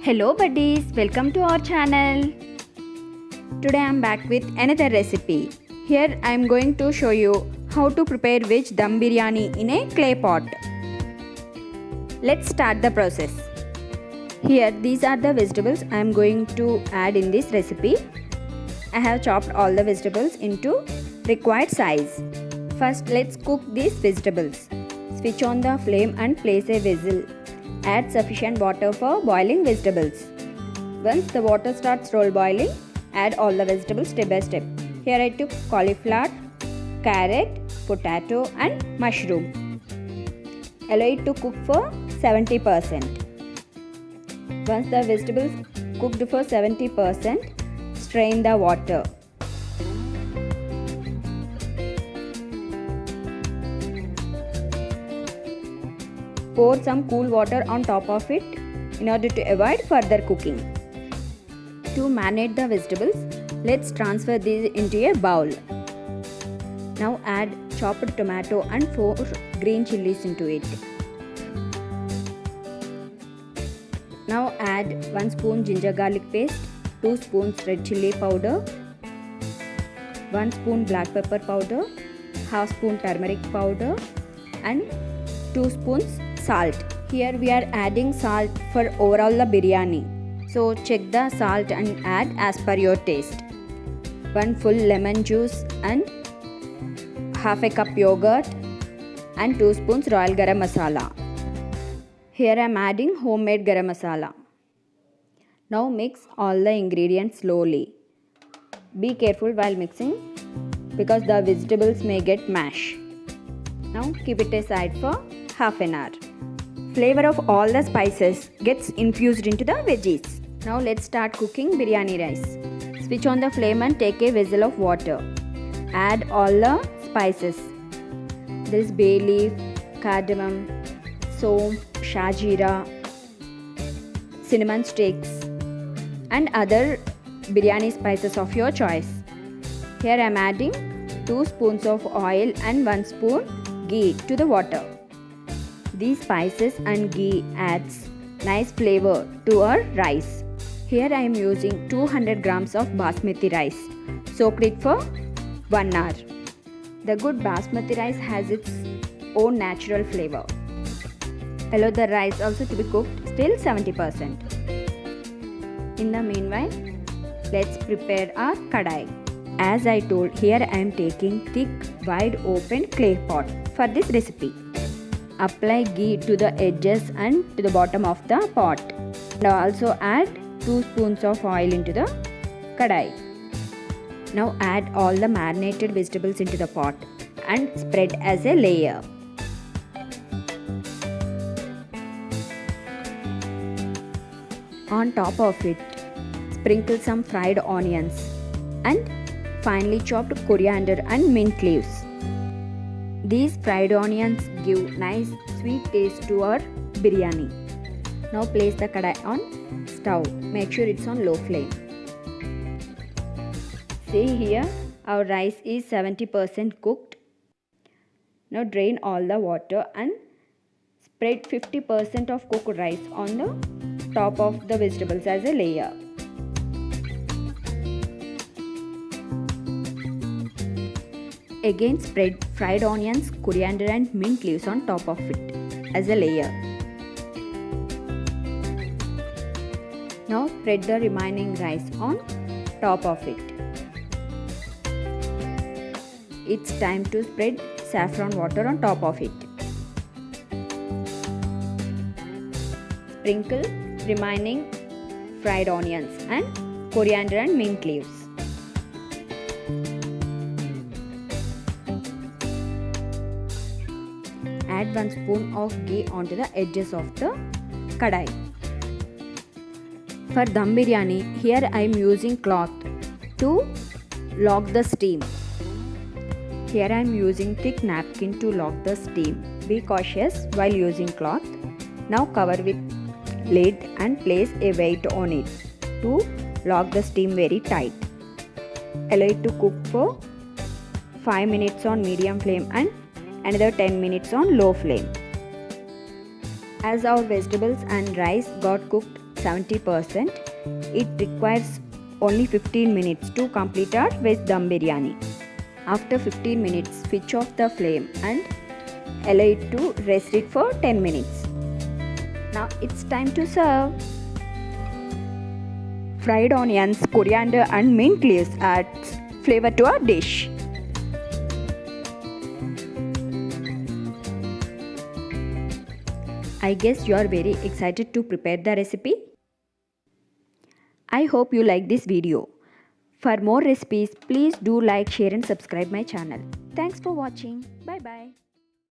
Hello buddies, welcome to our channel. Today I am back with another recipe. Here I am going to show you how to prepare veg dum biryani in a clay pot. Let's start the process. Here these are the vegetables I am going to add in this recipe. I have chopped all the vegetables into required size. First let's cook these vegetables. Switch on the flame and place a vessel. Add sufficient water for boiling vegetables. Once the water starts roll boiling, add all the vegetables step by step. Here I took cauliflower, carrot, potato and mushroom. Allow it to cook for 70%. Once the vegetables cooked for 70%, strain the water. Pour some cool water on top of it in order to avoid further cooking. To marinate the vegetables, let's transfer these into a bowl. Now add chopped tomato and 4 green chilies into it. Now add 1 spoon ginger garlic paste, 2 spoons red chilli powder, 1 spoon black pepper powder, half spoon turmeric powder and 2 spoons salt. Here we are adding salt for overall the biryani. So check the salt and add as per your taste. 1 full lemon juice and half a cup yogurt and 2 spoons royal garam masala. Here I am adding homemade garam masala. Now mix all the ingredients slowly. Be careful while mixing because the vegetables may get mashed. Now keep it aside for half an hour. Flavor of all the spices gets infused into the veggies. Now let's start cooking biryani rice. Switch on the flame and take a vessel of water. Add all the spices. There is bay leaf, cardamom, soam, shajira, cinnamon sticks and other biryani spices of your choice. Here I am adding 2 spoons of oil and 1 spoon ghee to the water. These spices and ghee adds nice flavor to our rice. Here I am using 200 grams of basmati rice. Soak it for 1 hour. The good basmati rice has its own natural flavor. Allow the rice also to be cooked till 70%. In the meanwhile, let's prepare our kadai. As I told, here I am taking thick, wide open clay pot for this recipe. Apply ghee to the edges and to the bottom of the pot. And also add 2 spoons of oil into the kadai. Now add all the marinated vegetables into the pot and spread as a layer. On top of it, sprinkle some fried onions and finely chopped coriander and mint leaves. These fried onions give nice sweet taste to our biryani. Now place the kadai on stove. Make sure it's on low flame. See here, our rice is 70% cooked. Now drain all the water and spread 50% of cooked rice on the top of the vegetables as a layer. Again spread fried onions, coriander and mint leaves on top of it as a layer. Now spread the remaining rice on top of it. It's time to spread saffron water on top of it. Sprinkle remaining fried onions and coriander and mint leaves. Add 1 spoon of ghee onto the edges of the kadai. For dum biryani, here I am using cloth to lock the steam. Here I am using thick napkin to lock the steam. Be cautious while using cloth. Now cover with lid and place a weight on it to lock the steam very tight. Allow it to cook for 5 minutes on medium flame and another 10 minutes on low flame. As our vegetables and rice got cooked 70%. It requires only 15 minutes to complete our veg dum biryani. After 15 minutes, switch off the flame and allow it to rest it for 10 minutes. Now it's time to serve. Fried onions, coriander and mint leaves adds flavor to our dish. I guess you are very excited to prepare the recipe. I hope you like this video. For more recipes, please do like, share and subscribe my channel. Thanks for watching. Bye bye.